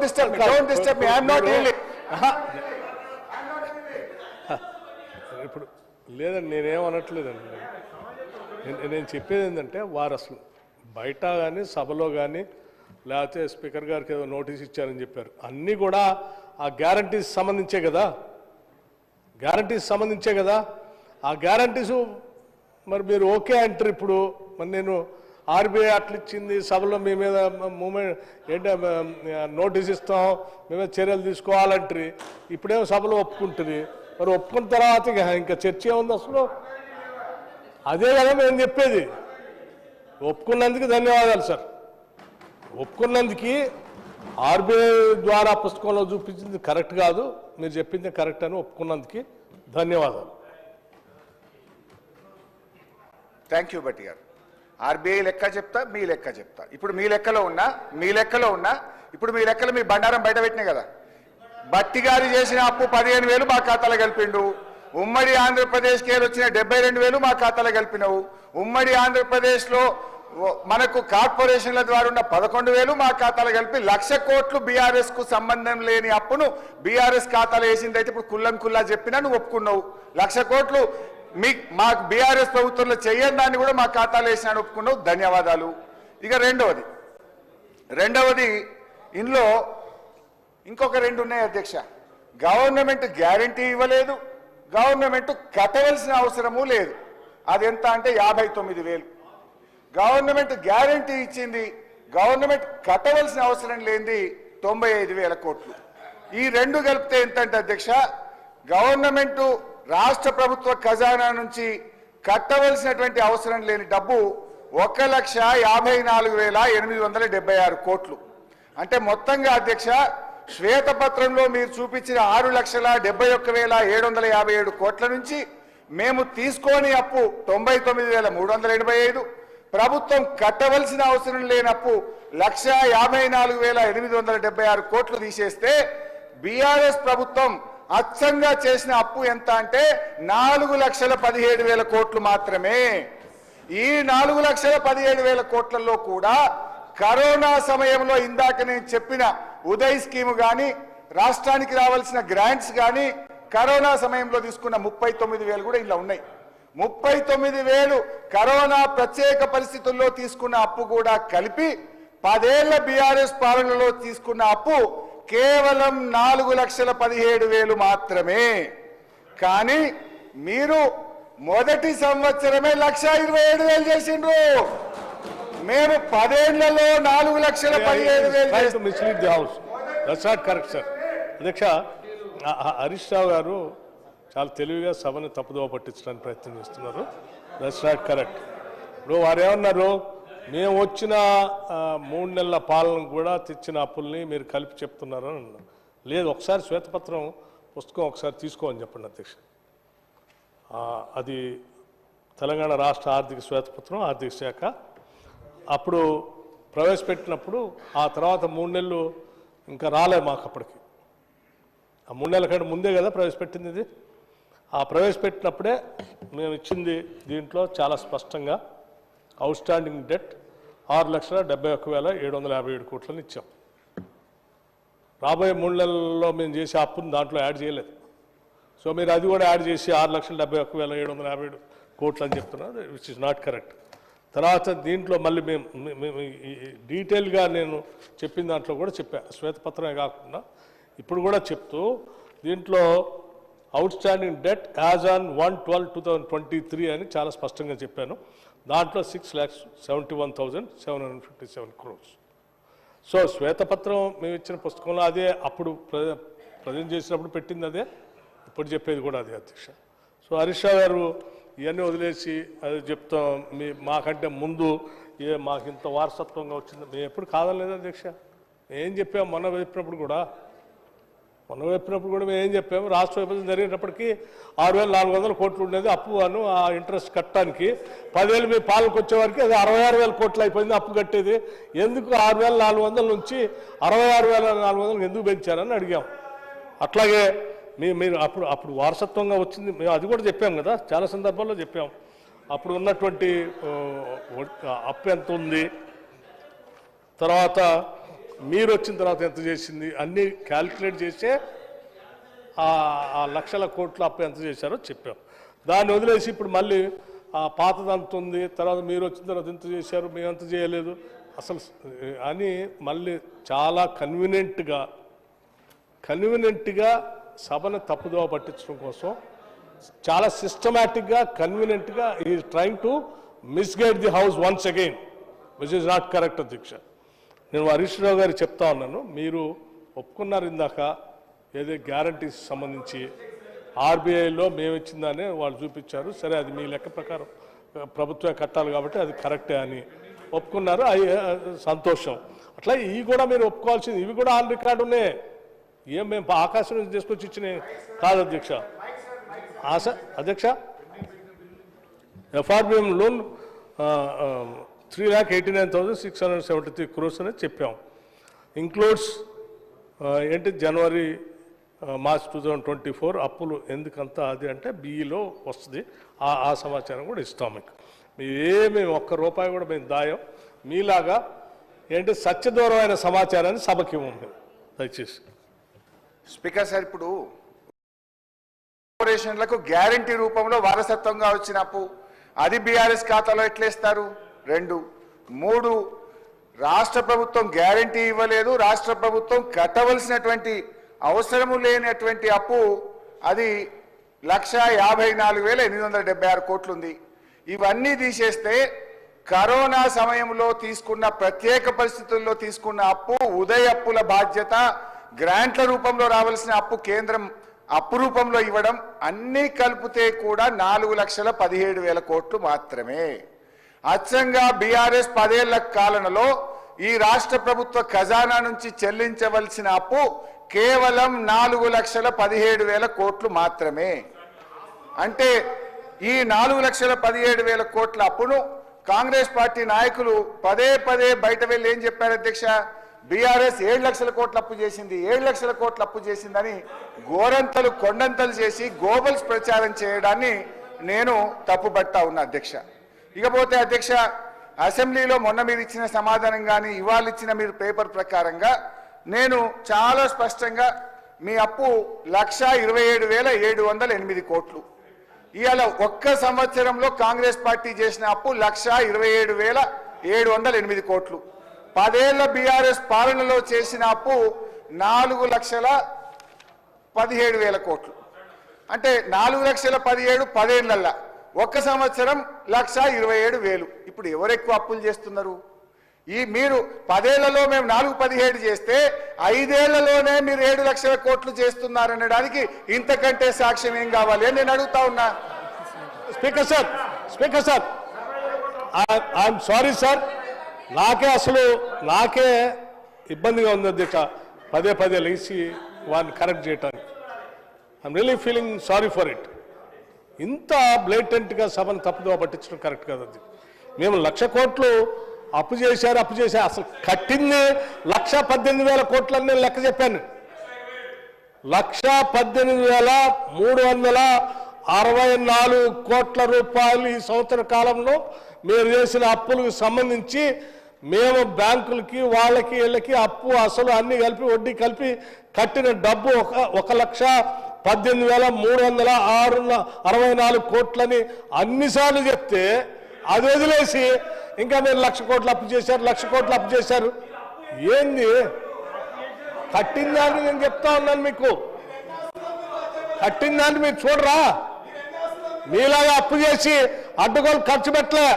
disturb me. I am not yielding. ఇప్పుడు లేదండి, నేనేమనట్లేదండి. నేను చెప్పేది ఏంటంటే వారు అసలు బయట కానీ సభలో కానీ లేకపోతే స్పీకర్ గారికి ఏదో నోటీస్ ఇచ్చారని చెప్పారు. అన్నీ కూడా ఆ గ్యారంటీస్ సంబంధించే కదా, ఆ గ్యారంటీసు మరి మీరు ఓకే అంటారు. ఇప్పుడు మరి నేను ఆర్బీఐ అట్లా ఇచ్చింది, సభలో మీ మీద మూమెంట్ ఏంటంటే నోటీస్ ఇస్తాం, మీ మీద చర్యలు తీసుకోవాలంటారు. ఇప్పుడేమో సభలో ఒప్పుకుంటుంది. మరి ఒప్పుకున్న తర్వాత ఇంకా చర్చ ఏముంది అసలు? అదే కదా మేము చెప్పేది. ఒప్పుకున్నందుకు ధన్యవాదాలు సార్. ఒప్పుకున్నందుకు ఆర్బీఐ ద్వారా పుస్తకంలో చూపించింది కరెక్ట్ కాదు, మీరు చెప్పింది కరెక్ట్ అని ఒప్పుకున్నందుకు ధన్యవాదాలు. థ్యాంక్ యూ భట్టి గారు. ఆర్బీఐ లెక్క చెప్తా, మీ లెక్క చెప్తా. ఇప్పుడు మీ లెక్కలో ఉన్నా ఇప్పుడు మీ లెక్కలు మీ బండారం బయట పెట్టినాయి కదా. భట్టి గారు చేసిన అప్పు 15,000 మా ఖాతాలో కలిపిండు. ఉమ్మడి ఆంధ్రప్రదేశ్కి వచ్చిన 72,000 మా ఖాతాలో కలిపినవు. ఉమ్మడి ఆంధ్రప్రదేశ్లో మనకు కార్పొరేషన్ల ద్వారా ఉన్న 11,000 మా ఖాతాలో కలిపి 1,00,000 కోట్లు బీఆర్ఎస్ కు సంబంధం లేని అప్పును బీఆర్ఎస్ ఖాతాలో వేసింది. అయితే ఇప్పుడు కుల్లా చెప్పినా నువ్వు ఒప్పుకున్నావు. 1,00,000 కోట్లు మాకు బీఆర్ఎస్ ప్రభుత్వంలో చెయ్యని దాన్ని కూడా మా ఖాతాలో వేసినాను, ఒప్పుకున్నావు. ధన్యవాదాలు. ఇక రెండవది ఇందులో ఇంకొక 2 ఉన్నాయి అధ్యక్ష. గవర్నమెంట్ గ్యారంటీ ఇవ్వలేదు, గవర్నమెంట్ కట్టవలసిన అవసరము లేదు. అది ఎంత అంటే 59,000. గవర్నమెంట్ గ్యారంటీ ఇచ్చింది, గవర్నమెంట్ కట్టవలసిన అవసరం లేనిది 95,000 కోట్లు. ఈ 2 కలిపితే ఎంతంటే అధ్యక్ష, గవర్నమెంట్ రాష్ట్ర ప్రభుత్వ ఖజానా నుంచి కట్టవలసినటువంటి అవసరం లేని డబ్బు 1,54,876 కోట్లు. అంటే మొత్తంగా అధ్యక్ష శ్వేతపత్రంలో మీరు చూపించిన 6,71,757 కోట్ల నుంచి మేము తీసుకోని అప్పు 99,385, ప్రభుత్వం కట్టవలసిన అవసరం లేనప్పు 1,54,876 కోట్లు తీసేస్తే బీఆర్ఎస్ ప్రభుత్వం అచ్చంగా చేసిన అప్పు ఎంత అంటే 4,17,000 కోట్లు మాత్రమే. ఈ 4,17,000 కోట్లలో కూడా కరోనా సమయంలో ఇందాక నేను చెప్పిన ఉదయ్ స్కీమ్ కానీ, రాష్ట్రానికి రావాల్సిన గ్రాంట్స్ కానీ, కరోనా సమయంలో తీసుకున్న 39,000 కూడా ఇలా ఉన్నాయి. 39,000 కరోనా ప్రత్యేక పరిస్థితుల్లో తీసుకున్న అప్పు కూడా కలిపి 10 ఏళ్ల బీఆర్ఎస్ పాలనలో తీసుకున్న అప్పు కేవలం 4,17,000 మాత్రమే. కానీ మీరు మొదటి సంవత్సరమే 1,27,000 చేసిండ్రు. మేము 10 ఏళ్లలో 4,17,000. అధ్యక్ష, హరీష్ రావు గారు చాలా తెలివిగా సభను తప్పుదోవ పట్టించడానికి ప్రయత్నం చేస్తున్నారు. That's not correct. ఇప్పుడు వారు ఏమన్నారు, మేము వచ్చిన 3 నెలల పాలన కూడా తెచ్చిన అప్పుల్ని మీరు కలిపి చెప్తున్నారు అని అన్నారు. లేదు, ఒకసారి శ్వేతపత్రం పుస్తకం ఒకసారి తీసుకోమని చెప్పండి అధ్యక్ష. అది తెలంగాణ రాష్ట్ర ఆర్థిక శ్వేతపత్రం, ఆర్థిక శాఖ అప్పుడు ప్రవేశపెట్టినప్పుడు ఆ తర్వాత 3 నెలలు ఇంకా రాలే మాకు. అప్పటికి ఆ 3 నెలల కంటే ముందే కదా ప్రవేశపెట్టింది ఇది. ఆ ప్రవేశపెట్టినప్పుడే మేము ఇచ్చింది దీంట్లో చాలా స్పష్టంగా అవుట్ స్టాండింగ్ డెట్ 6,71,757 కోట్లని ఇచ్చాం. రాబోయే 3 నెలల్లో మేము చేసే అప్పుని దాంట్లో యాడ్ చేయలేదు. సో మీరు అది కూడా యాడ్ చేసి 6,71,757 కోట్లు అని చెప్తున్నారు, విచ్ ఇస్ నాట్ కరెక్ట్. తర్వాత దీంట్లో మళ్ళీ మేము డీటెయిల్గా నేను చెప్పిన దాంట్లో కూడా చెప్పాను, శ్వేతపత్రమే కాకుండా ఇప్పుడు కూడా చెప్తూ దీంట్లో out standing debt as on 1/12/2023 అని చాలా స్పష్టంగా చెప్పాను. దాంట్లో 6,71,757 crores. సో శ్వేతపత్రం మేము ఇచ్చిన పుస్తకంలో అదే, అప్పుడు ప్రజెంట్ చేసినప్పుడు పెట్టింది అదే, ఇప్పుడు చెప్పేది కూడా అదే అధ్యక్ష. సో హరీష్ రావు గారు ఇవన్నీ వదిలేసి అది చెప్తాం మాకంటే ముందు మాకు ఇంత వారసత్వంగా వచ్చింది మేము ఎప్పుడు కాదనలేదు అధ్యక్ష. ఏం చెప్పాము మొన్న చెప్పినప్పుడు కూడా మేము ఏం చెప్పాము, రాష్ట్ర విభజన జరిగేటప్పటికి 6,400 కోట్లు ఉండేది అప్పు అను ఆ ఇంట్రెస్ట్ కట్టడానికి. 10 ఏళ్ళు మీ పాలనకు వచ్చేవారికి అది 66,000 కోట్లు అయిపోయింది అప్పు కట్టేది. ఎందుకు 6,400 నుంచి 66,400 ఎందుకు పెంచారని అడిగాం. అట్లాగే మీరు అప్పుడు వారసత్వంగా వచ్చింది మేము అది కూడా చెప్పాం కదా, చాలా సందర్భాల్లో చెప్పాం. అప్పుడు ఉన్నటువంటి అప్పు ఎంత ఉంది, తర్వాత మీరు వచ్చిన తర్వాత ఎంత చేసింది అన్నీ క్యాల్కులేట్ చేసే ఆ లక్షల కోట్ల అప్పు ఎంత చేశారో చెప్పాం. దాన్ని వదిలేసి ఇప్పుడు మళ్ళీ పాతదంత ఉంది, తర్వాత మీరు వచ్చిన తర్వాత ఎంత చేశారు, మేము ఎంత చేయలేదు అసలు అని మళ్ళీ చాలా కన్వీనియంట్గా సభను తప్పుదోవ పట్టించడం కోసం చాలా సిస్టమేటిక్గా కన్వీనియంట్గా ఈ trying to misguide the house once again, which is not correct అధ్యక్ష. నేను హరీష్ రావు గారికి చెప్తా ఉన్నాను, మీరు ఒప్పుకున్నారు ఇందాక ఏదో గ్యారంటీస్ సంబంధించి ఆర్బీఐలో మేము ఇచ్చిందని వాళ్ళు చూపించారు. సరే అది మీ లెక్క ప్రకారం ప్రభుత్వమే కట్టాలి కాబట్టి అది కరెక్టే అని ఒప్పుకున్నారు, అవి సంతోషం. అట్లా ఇవి కూడా మీరు ఒప్పుకోవాల్సింది, ఇవి కూడా ఆన్ రికార్డు ఉన్నాయి. ఏం మేము ఆకాశం నుంచి తీసుకొచ్చి ఇచ్చినాయి కాదు అధ్యక్ష. అధ్యక్ష ఎఫ్ఆర్బిఎం లోన్ 3,89,673 crores అనేది చెప్పాం. ఇంక్లూడ్స్ ఏంటి జనవరి మార్చ్ 2024 అప్పులు ఎందుకంతా అది అంటే బిఈలో వస్తుంది. ఆ సమాచారం కూడా ఇస్తాం మీకు. మేము ఒక్క రూపాయి కూడా మేము దాయం. మీలాగా ఏంటి సత్యదూరమైన సమాచారాన్ని సభకి ఇవ్వండి దయచేసి. స్పీకర్ సార్, ఇప్పుడు కార్పొరేషన్లకు గ్యారంటీ రూపంలో వారసత్వంగా వచ్చిన అప్పు అది బీఆర్ఎస్ ఖాతాలో ఎట్లేస్తారు? 2, 3 రాష్ట్ర ప్రభుత్వం గ్యారంటీ ఇవ్వలేదు, రాష్ట్ర ప్రభుత్వం కట్టవలసినటువంటి అవసరము లేనటువంటి అప్పు అది 1,54,876 కోట్లు ఉంది. ఇవన్నీ తీసేస్తే కరోనా సమయంలో తీసుకున్న ప్రత్యేక పరిస్థితుల్లో తీసుకున్న అప్పు, ఉదయ అప్పుల బాధ్యత, గ్రాంట్ల రూపంలో రావాల్సిన అప్పు కేంద్రం అప్పు రూపంలో ఇవ్వడం అన్నీ కలిపితే కూడా 4,17,000 కోట్లు మాత్రమే. అచ్చంగా బీఆర్ఎస్ 10 ఏళ్ల కాలంలో ఈ రాష్ట్ర ప్రభుత్వ ఖజానా నుంచి చెల్లించవలసిన అప్పు కేవలం 4,17,000 కోట్లు మాత్రమే. అంటే ఈ 4,17,000 కోట్ల అప్పును కాంగ్రెస్ పార్టీ నాయకులు పదే బయట వెళ్ళి ఏం చెప్పారు అధ్యక్ష? బీఆర్ఎస్ 7 లక్షల కోట్ల అప్పు చేసింది, 7 లక్షల కోట్ల అప్పు చేసిందని గోరంతలు కొండంతలు చేసి గోబల్స్ ప్రచారం చేయడాన్ని నేను తప్పుబట్టా ఉన్నా అధ్యక్ష. ఇకపోతే అధ్యక్ష, అసెంబ్లీలో మొన్న మీరు ఇచ్చిన సమాధానం కానీ ఇవాళ ఇచ్చిన మీరు పేపర్ ప్రకారంగా నేను చాలా స్పష్టంగా మీ అప్పు 1,27,708 కోట్లు. ఇవాళ ఒక్క సంవత్సరంలో కాంగ్రెస్ పార్టీ చేసిన అప్పు 1,27,708 కోట్లు. 10 ఏళ్ల బీఆర్ఎస్ పాలనలో చేసిన అప్పు 4,17,000 కోట్లు. అంటే 4,17,000 10 ఏళ్లల్లా, ఒక్క సంవత్సరం 1,27,000. ఇప్పుడు ఎవరు ఎక్కువ అప్పులు చేస్తున్నారు? ఈ మీరు 10 ఏళ్లలో మేము 4,17 చేస్తే 5 ఏళ్లలోనే మీరు 7 లక్షల కోట్లు చేస్తున్నారనడానికి ఇంతకంటే సాక్ష్యం ఏం కావాలి అని నేను అడుగుతా ఉన్నా. Speaker sir I'm sorry sir, నాకే ఇబ్బందిగా ఉంది అధ్యక్ష పదే లేచి వారిని కరెక్ట్ చేయటానికి. I'm really feeling sorry for it. ఇంత బ్లేటెంట్గా సభను తప్పుదోవ పట్టించడం కరెక్ట్ కాదు. అది మేము 1,00,000 కోట్లు అప్పు చేశారు అసలు కట్టింది 1,18,000 కోట్లని లెక్క చెప్పాను. 1,18,364 కోట్ల రూపాయలు ఈ సంవత్సర కాలంలో మీరు చేసిన అప్పులకు సంబంధించి మేము బ్యాంకులకి వాళ్ళకి వీళ్ళకి అప్పు అసలు అన్ని కలిపి వడ్డీ కలిపి కట్టిన డబ్బు 1,18,364 కోట్లని అన్నిసార్లు చెప్తే అది వదిలేసి ఇంకా మీరు 1,00,000 కోట్లు అప్పు చేశారు, 1,00,000 కోట్లు అప్పు చేశారు. ఏంది కట్టిన దాన్ని నేను చెప్తా ఉన్నాను మీకు. కట్టిన దాన్ని మీరు చూడరా? మీలాగా అప్పు చేసి అడ్డగోలు ఖర్చు పెట్టలే.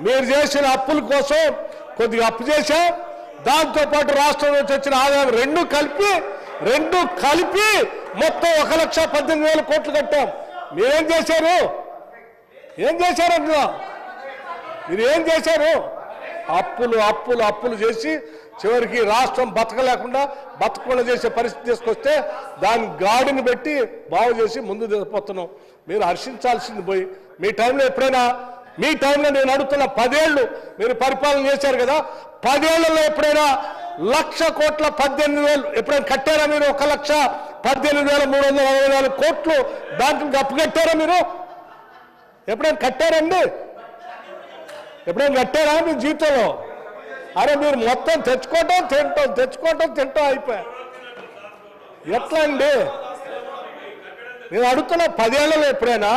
మీరు చేసిన అప్పుల కోసం కొద్దిగా అప్పు చేశాం, దాంతోపాటు రాష్ట్రం నుంచి వచ్చిన ఆదాయం రెండు కలిపి మొత్తం 1,18,000 కోట్లు కట్టాం. మీరేం చేశారు? అందులో మీరు ఏం చేశారు? అప్పులు చేసి చివరికి రాష్ట్రం బతకకుండా చేసే పరిస్థితి తీసుకొస్తే దాని గాడిని పెట్టి బాగు చేసి ముందు పోతున్నాం. మీరు హర్షించాల్సింది పోయి మీ టైంలో నేను అడుగుతున్న 10 ఏళ్ళు మీరు పరిపాలన చేశారు కదా, 10 ఏళ్లలో ఎప్పుడైనా 1,00,000 కోట్ల 18,000 ఎప్పుడైనా కట్టారా మీరు? 1,18,364 కోట్లు బ్యాంకులకు అప్పు కట్టారా మీరు? ఎప్పుడైనా కట్టారండి? ఎప్పుడైనా కట్టారా మీ జీవితంలో? అరే మీరు మొత్తం తెచ్చుకోవటం తింటాం అయిపోయా. ఎట్లా అండి? నేను అడుగుతున్నా, 10 ఏళ్లలో ఎప్పుడైనా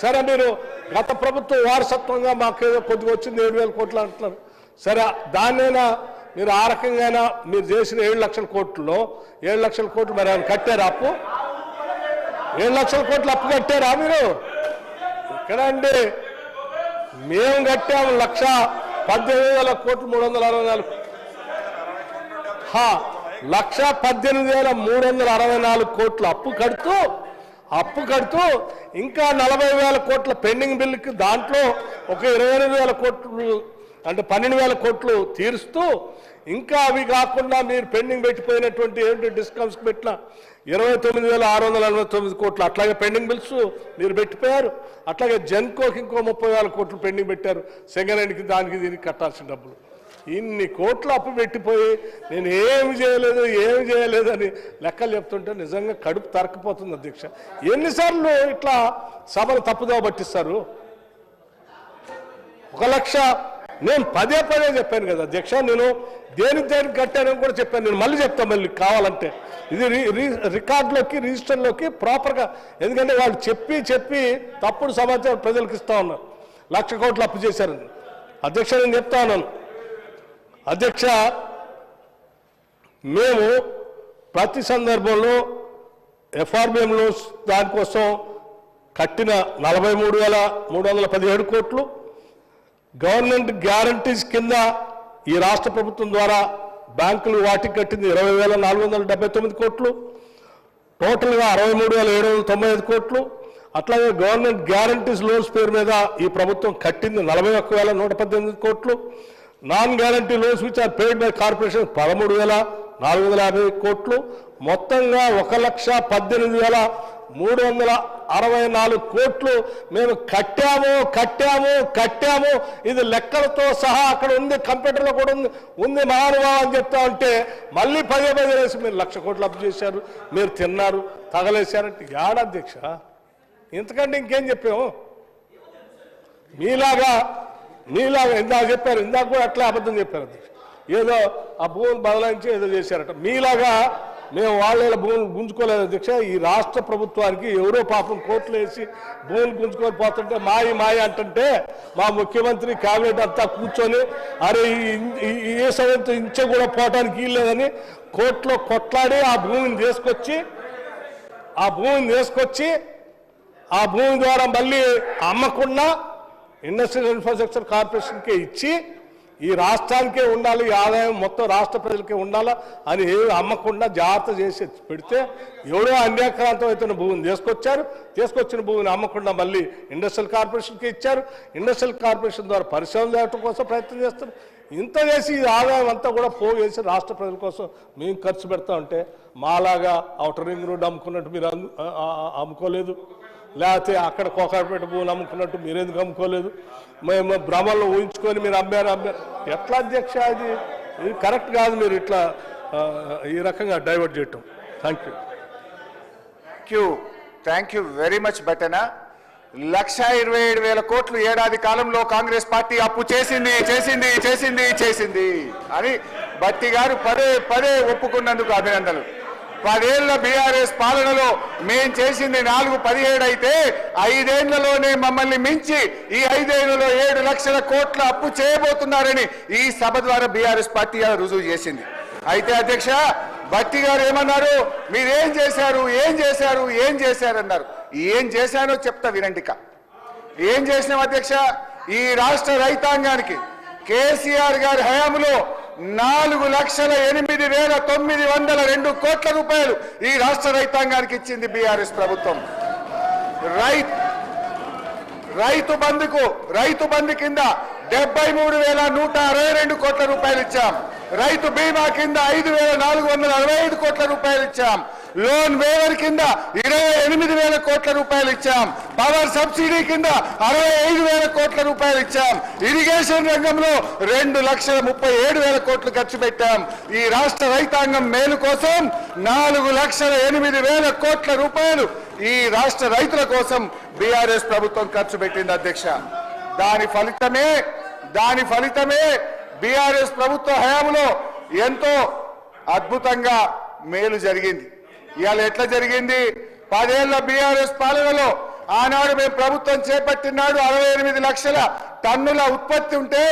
సరే మీరు గత ప్రభుత్వం వారసత్వంగా మాకేదో కొద్దిగా వచ్చింది 7,000 కోట్లు అంటున్నారు. సరే దాన్నైనా మీరు ఆ రకంగా మీరు చేసిన 7 లక్షల కోట్లలో 7 లక్షల కోట్లు మరి ఆయన కట్టారా అప్పు? 7 లక్షల కోట్లు అప్పు కట్టారా మీరు? ఇక్కడ అండి మేము కట్టాము 1,18,000 కోట్లు 364 1,18,364 కోట్లు అప్పు కడుతూ ఇంకా 40,000 కోట్ల పెండింగ్ బిల్లుకి దాంట్లో ఒక 28,000 కోట్లు అంటే 12,000 కోట్లు తీరుస్తూ ఇంకా అవి కాకుండా మీరు పెండింగ్ పెట్టిపోయినటువంటి ఏంటి డిస్కౌంట్స్కి పెట్టిన 29,649 కోట్లు అట్లాగే పెండింగ్ బిల్స్ మీరు పెట్టిపోయారు. అట్లాగే జెన్కోకి ఇంకో 30,000 కోట్లు పెండింగ్ పెట్టారు. సెకండ్ హ్యాండ్కి దానికి దీనికి కట్టాల్సిన డబ్బులు ఇన్ని కోట్లు అప్పు పెట్టిపోయి నేను ఏమి చేయలేదు అని లెక్కలు చెప్తుంటే నిజంగా కడుపు తరకపోతుంది అధ్యక్ష. ఎన్నిసార్లు ఇట్లా సభను తప్పుదోవ పట్టిస్తారు? 1 లక్ష నేను పదే చెప్పాను కదా అధ్యక్ష, నేను దేనికి కట్టానని కూడా చెప్పాను. నేను మళ్ళీ చెప్తాను, మళ్ళీ కావాలంటే ఇది రికార్డులోకి రిజిస్టర్లోకి ప్రాపర్గా, ఎందుకంటే వాళ్ళు చెప్పి తప్పుడు సమాచారం ప్రజలకు ఇస్తా ఉన్నారు. 1,00,000 కోట్లు అప్పు చేశారని. అధ్యక్ష నేను చెప్తా ఉన్నాను అధ్యక్ష, మేము ప్రతి సందర్భంలో ఎఫ్ఆర్బిఎంలో దానికోసం కట్టిన 43,317 కోట్లు, గవర్నమెంట్ గ్యారంటీస్ కింద ఈ రాష్ట్ర ప్రభుత్వం ద్వారా బ్యాంకులు వాటికి కట్టింది 20,479 కోట్లు, టోటల్గా 63,795 కోట్లు. అట్లాగే గవర్నమెంట్ గ్యారంటీస్ లోన్స్ పేరు మీద ఈ ప్రభుత్వం కట్టింది 41,118 కోట్లు. Non guarantee loans which are paid by corporation 13,450 కోట్లు. మొత్తంగా 1,18,364 కోట్లు మేము కట్టాము. ఇది లెక్కలతో సహా అక్కడ ఉంది, కంప్యూటర్లో కూడా ఉంది మహానుభావం అని చెప్తా ఉంటే మళ్ళీ పదే వేసి మీరు 1,00,000 కోట్లు అప్పు చేశారు, మీరు తిన్నారు, తగలేశారంటే ఏడాధ్యక్ష ఇంతకంటే ఇంకేం చెప్పాము? మీలాగా ఇందాక చెప్పారు, ఇందాక కూడా అట్లా అబద్ధం చెప్పారు అధ్యక్ష. ఏదో ఆ భూమిని బదలాయించి ఏదో చేశారట. మీలాగా మేము వాళ్ళ భూములు గుంజుకోలేదు అధ్యక్ష. ఈ రాష్ట్ర ప్రభుత్వానికి ఎవరో పాపం కోట్లు వేసి భూములు గుంజుకొని పోతుంటే మాయ అంటుంటే మా ముఖ్యమంత్రి క్యాబినెట్ అంతా కూర్చొని అరే ఏ సమయంతో ఇంచ కూడా పోవటానికి వీల్లేదని కోర్టులో కొట్లాడి ఆ భూమిని తీసుకొచ్చి ఆ భూమి ద్వారా మళ్ళీ అమ్మకుండా ఇండస్ట్రియల్ ఇన్ఫ్రాస్ట్రక్చర్ కార్పొరేషన్కే ఇచ్చి ఈ రాష్ట్రానికే ఉండాలి, ఈ ఆదాయం మొత్తం రాష్ట్ర ప్రజలకే ఉండాలా అని అమ్మకుండా జాగ్రత్త చేసి పెడితే ఎవరో అన్యాక్రాంతం అయితే భూమిని తీసుకొచ్చిన భూమిని అమ్మకుండా మళ్ళీ ఇండస్ట్రియల్ కార్పొరేషన్కి ఇచ్చారు. ఇండస్ట్రియల్ కార్పొరేషన్ ద్వారా పరిశ్రమలు తేవటం కోసం ప్రయత్నం చేస్తారు. ఇంత చేసి ఈ ఆదాయం అంతా కూడా పోగేసి రాష్ట్ర ప్రజల కోసం మేము ఖర్చు పెడతా ఉంటే మాలాగా ఔటర్ రింగ్ రోడ్ అమ్ముకున్నట్టు మీరు అమ్ముకోలేదు, లేకపోతే అక్కడ కోకాపేట భూములు అమ్ముకున్నట్టు మీరెందుకు అమ్ముకోలేదు? మేము భ్రమల్లో ఊహించుకొని మీరు అమ్మారు. ఎట్లా అధ్యక్ష? ఇది కరెక్ట్ కాదు. మీరు ఇట్లా ఈ రకంగా డైవర్ట్ చేయటం. థ్యాంక్ యూ వెరీ మచ్ బటనా. 1,27,000 కోట్లు ఏడాది కాలంలో కాంగ్రెస్ పార్టీ అప్పు చేసింది అని బట్టి గారు పదే ఒప్పుకున్నందుకు అభినందనలు. 10 ఏళ్ల బీఆర్ఎస్ పాలనలో మేం చేసింది 417 అయితే 5 ఏళ్లలోనే మమ్మల్ని మించి ఈ 5 ఏళ్లలో 7 లక్షల కోట్ల అప్పు చేయబోతున్నారని ఈ సభ ద్వారా బీఆర్ఎస్ పార్టీ రుజువు చేసింది. అయితే అధ్యక్ష బట్టి గారు ఏమన్నారు? మీరేం చేశారు అన్నారు. ఏం చేశానో చెప్తా వినండిక. ఏం చేసినాం అధ్యక్ష? ఈ రాష్ట్ర రైతాంగానికి కేసీఆర్ గారి హయాంలో 4,08,902 కోట్ల రూపాయలు ఈ రాష్ట్ర రైతాంగానికి ఇచ్చింది బీఆర్ఎస్ ప్రభుత్వం. రైతు బంధు కింద 73,162 కోట్ల రూపాయలు ఇచ్చాం. రైతు బీమా కింద 5,465 కోట్ల రూపాయలు ఇచ్చాం. లోన్ వేవర్ కింద 28,000 కోట్ల రూపాయలు ఇచ్చాం. పవర్ సబ్సిడీ కింద 65,000 కోట్ల రూపాయలు ఇచ్చాం. ఇరిగేషన్ రంగంలో 2,37,000 కోట్లు ఖర్చు పెట్టాం. ఈ రాష్ట్ర రైతాంగం మేలు కోసం 4,08,000 కోట్ల రూపాయలు ఈ రాష్ట్ర రైతుల కోసం బీఆర్ఎస్ ప్రభుత్వం ఖర్చు పెట్టింది అధ్యక్ష. దాని ఫలితమే బీఆర్ఎస్ ప్రభుత్వ హయాంలో ఎంతో అద్భుతంగా మేలు జరిగింది. ఇవాళ ఎట్లా జరిగింది? 10 ఏళ్ల బీఆర్ఎస్ పాలనలో ఆనాడు మేము ప్రభుత్వం చేపట్టినాడు 68 లక్షల టన్నుల ఉత్పత్తి ఉంటే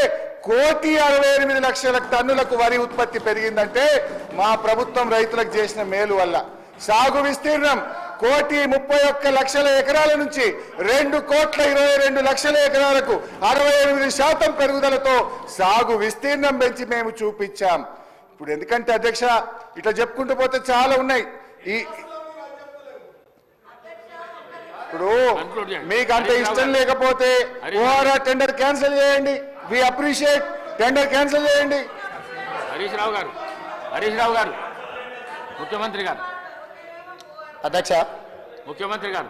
1,68,00,000 టన్నులకు వరి ఉత్పత్తి పెరిగిందంటే మా ప్రభుత్వం రైతులకు చేసిన మేలు వల్ల. సాగు విస్తీర్ణం 1,31,00,000 ఎకరాల నుంచి 2,22,00,000 ఎకరాలకు 68% పెరుగుదలతో సాగు విస్తీర్ణం పెంచి మేము చూపించాం. ఇప్పుడు ఎందుకంటే అధ్యక్ష ఇట్లా చెప్పుకుంటూ పోతే చాలా ఉన్నాయి. ఇప్పుడు మీకు అంత ఇష్టం లేకపోతే ఓఆర్ఆర్ టెండర్ క్యాన్సిల్ చేయండి. వి అప్రిషియేట్, టెండర్ క్యాన్సిల్ చేయండి. హరీష్ రావు గారు ముఖ్యమంత్రి గారు అధ్యక్ష ముఖ్యమంత్రి గారు